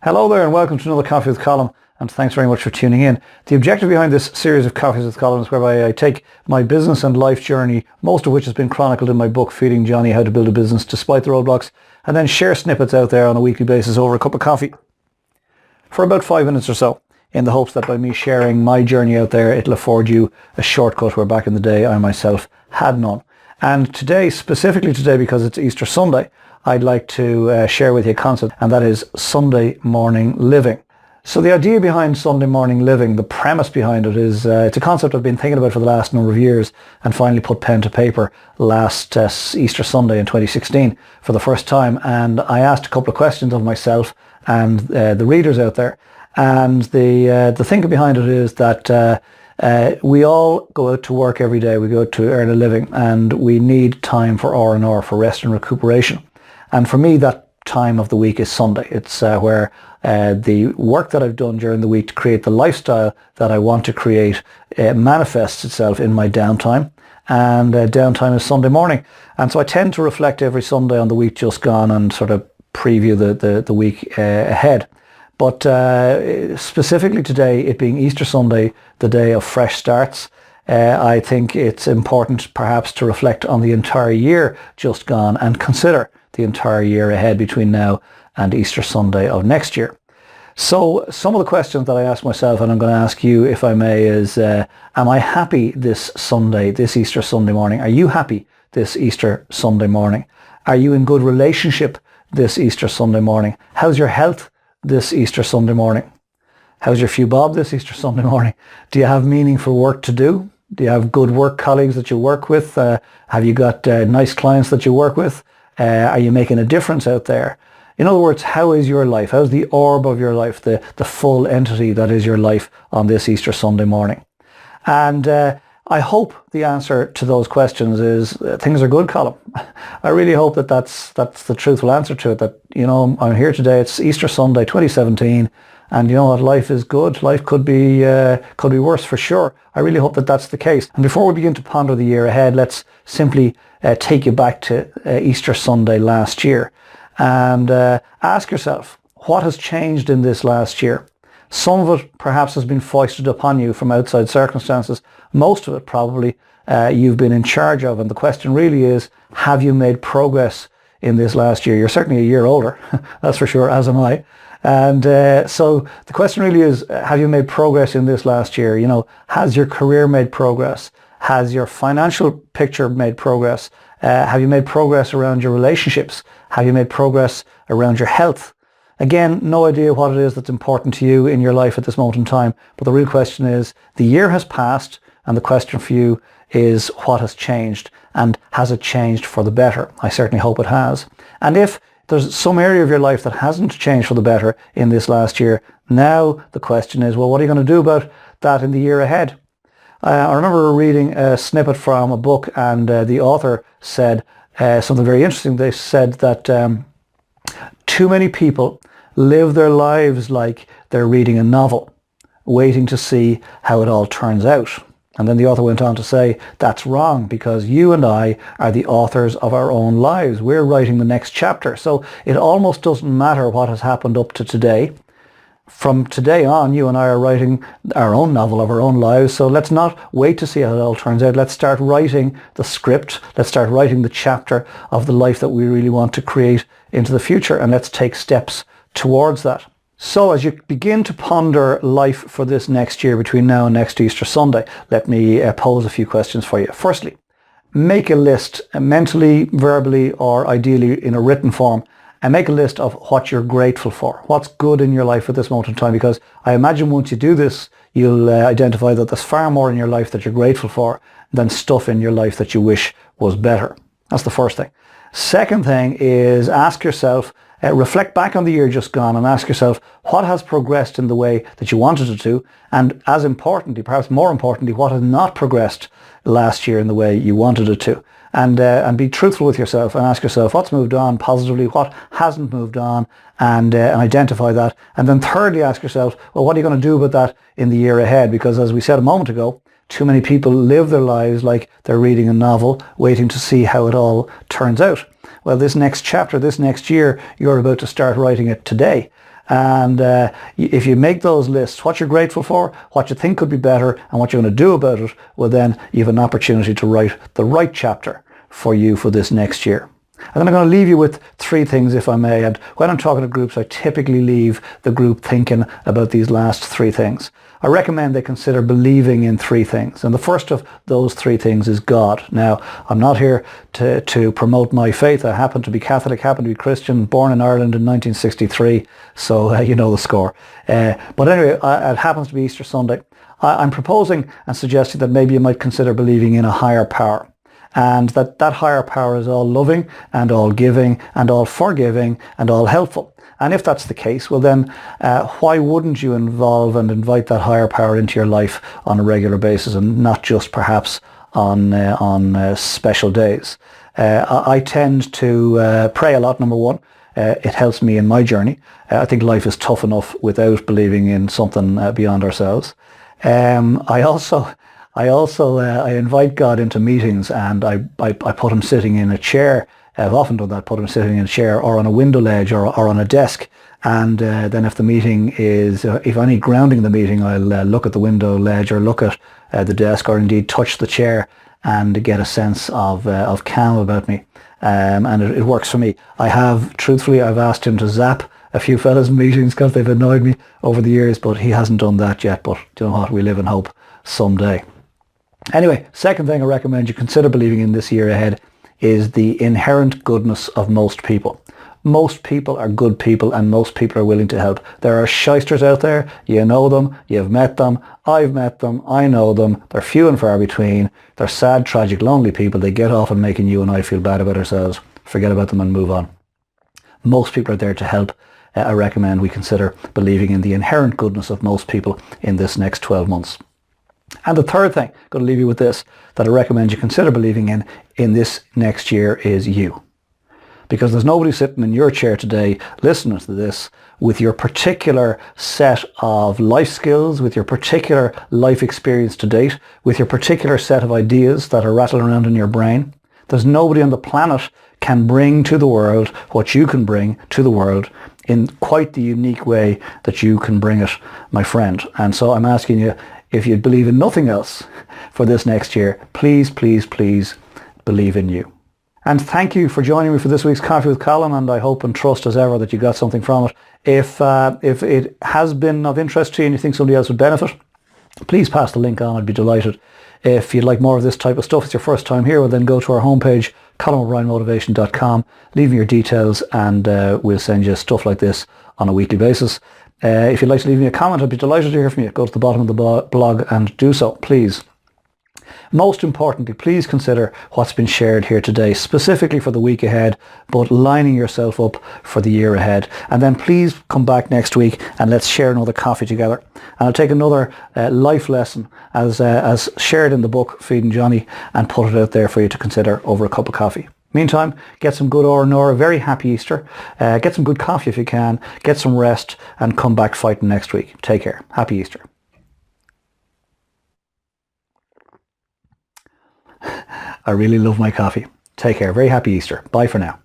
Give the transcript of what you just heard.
Hello there and welcome to another Coffee with Colm, and thanks very much for tuning in. The objective behind this series of Coffees with Colm is whereby I take my business and life journey, most of which has been chronicled in my book Feeding Johnny How to Build a Business Despite the Roadblocks, and then share snippets out there on a weekly basis over a cup of coffee for about 5 minutes or so, in the hopes that by me sharing my journey out there it'll afford you a shortcut where back in the day I myself had none. And today, specifically today because it's Easter Sunday, I'd like to share with you a concept, and that is Sunday morning living. So the idea behind Sunday morning living, the premise behind it is, it's a concept I've been thinking about for the last number of years and finally put pen to paper last Easter Sunday in 2016 for the first time. And I asked a couple of questions of myself and the readers out there. And the thinking behind it is that we all go out to work every day. We go out to earn a living and we need time for R&R, for rest and recuperation. And for me, that time of the week is Sunday. It's where the work that I've done during the week to create the lifestyle that I want to create manifests itself in my downtime. And downtime is Sunday morning. And so I tend to reflect every Sunday on the week just gone and sort of preview the week ahead. But specifically today, it being Easter Sunday, the day of fresh starts, I think it's important perhaps to reflect on the entire year just gone and consider the entire year ahead between now and Easter Sunday of next year. So some of the questions that I ask myself, and I'm going to ask you if I may, is am I happy this Sunday, this Easter Sunday morning? Are you happy this Easter Sunday morning? Are you in good relationship this Easter Sunday morning? How's your health this Easter Sunday morning? How's your few bob this Easter Sunday morning? Do you have meaningful work to do? Do you have good work colleagues that you work with? Have you got nice clients that you work with? Are you making a difference out there? In other words, how is your life? How's the orb of your life, the full entity that is your life on this Easter Sunday morning? And I hope the answer to those questions is things are good, Colm. I really hope that that's the truthful answer to it, that, you know, I'm here today, it's Easter Sunday 2017, and you know what, life is good. Life could be worse for sure. I really hope that that's the case. And before we begin to ponder the year ahead, let's simply take you back to Easter Sunday last year and ask yourself, what has changed in this last year? Some of it perhaps has been foisted upon you from outside circumstances. Most of it probably you've been in charge of. And the question really is, have you made progress in this last year? You're certainly a year older, that's for sure, as am I. And so the question really is, have you made progress in this last year? You know, has your career made progress? Has your financial picture made progress? Have you made progress around your relationships? Have you made progress around your health? Again, no idea what it is that's important to you in your life at this moment in time. But the real question is, the year has passed, and the question for you is, what has changed? And has it changed for the better? I certainly hope it has. And if there's some area of your life that hasn't changed for the better in this last year, now the question is, well, what are you going to do about that in the year ahead? I remember reading a snippet from a book, and the author said something very interesting. They said that too many people live their lives like they're reading a novel, waiting to see how it all turns out. And then the author went on to say, that's wrong, because you and I are the authors of our own lives. We're writing the next chapter. So it almost doesn't matter what has happened up to today. From today on, you and I are writing our own novel of our own lives. So let's not wait to see how it all turns out. Let's start writing the script. Let's start writing the chapter of the life that we really want to create into the future. And let's take steps towards that. So as you begin to ponder life for this next year between now and next Easter Sunday, let me pose a few questions for you. Firstly, make a list mentally, verbally, or ideally in a written form, and make a list of what you're grateful for, what's good in your life at this moment in time, because I imagine once you do this, you'll identify that there's far more in your life that you're grateful for than stuff in your life that you wish was better. That's the first thing. Second thing is, ask yourself, reflect back on the year just gone and ask yourself, what has progressed in the way that you wanted it to, and as importantly, perhaps more importantly, what has not progressed last year in the way you wanted it to. And be truthful with yourself and ask yourself what's moved on positively, what hasn't moved on, and identify that. And then thirdly, ask yourself, well, what are you going to do about that in the year ahead? Because as we said a moment ago, too many people live their lives like they're reading a novel, waiting to see how it all turns out. Well, this next chapter, this next year, you're about to start writing it today. And if you make those lists, what you're grateful for, what you think could be better, and what you're going to do about it, well, then you have an opportunity to write the right chapter for you for this next year. And then I'm going to leave you with 3 things, if I may. And when I'm talking to groups, I typically leave the group thinking about these last 3 things. I recommend they consider believing in 3 things. And the first of those 3 things is God. Now, I'm not here to promote my faith. I happen to be Catholic, happen to be Christian, born in Ireland in 1963. So you know the score. But anyway, it happens to be Easter Sunday. I'm proposing and suggesting that maybe you might consider believing in a higher power. And that higher power is all loving and all giving and all forgiving and all helpful. And if that's the case, well then, why wouldn't you involve and invite that higher power into your life on a regular basis, and not just perhaps on special days? I tend to pray a lot, number one. It helps me in my journey. I think life is tough enough without believing in something beyond ourselves. I invite God into meetings, and I put him sitting in a chair. I've often done that, put him sitting in a chair or on a window ledge or on a desk. And then if the meeting is, if I need grounding in the meeting, I'll look at the window ledge or look at the desk, or indeed touch the chair and get a sense of calm about me. And it works for me. Truthfully, I've asked him to zap a few fellas in meetings because they've annoyed me over the years, but he hasn't done that yet. But you know what? We live in hope someday. Anyway, second thing I recommend you consider believing in this year ahead is the inherent goodness of most people. Most people are good people, and most people are willing to help. There are shysters out there. You know them. You've met them. I've met them. I know them. They're few and far between. They're sad, tragic, lonely people. They get off on making you and I feel bad about ourselves. Forget about them and move on. Most people are there to help. I recommend we consider believing in the inherent goodness of most people in this next 12 months. And the third thing, I'm going to leave you with this, that I recommend you consider believing in this next year is you. Because there's nobody sitting in your chair today listening to this with your particular set of life skills, with your particular life experience to date, with your particular set of ideas that are rattling around in your brain. There's nobody on the planet can bring to the world what you can bring to the world in quite the unique way that you can bring it, my friend. And so I'm asking you, if you believe in nothing else for this next year, please, please, please believe in you. And thank you for joining me for this week's Coffee with Colm, and I hope and trust as ever that you got something from it. If it has been of interest to you and you think somebody else would benefit, please pass the link on. I'd be delighted. If you'd like more of this type of stuff, it's your first time here, well then go to our homepage, colmobryanmotivation.com, leave me your details, and we'll send you stuff like this on a weekly basis. If you'd like to leave me a comment, I'd be delighted to hear from you. Go to the bottom of the blog and do so, please. Most importantly, please consider what's been shared here today, specifically for the week ahead, but lining yourself up for the year ahead. And then please come back next week and let's share another coffee together. And I'll take another life lesson as shared in the book, Feeding Johnny, and put it out there for you to consider over a cup of coffee. Meantime, get some good R&R, very happy Easter. Get some good coffee if you can, get some rest, and come back fighting next week. Take care. Happy Easter. I really love my coffee. Take care. Very happy Easter. Bye for now.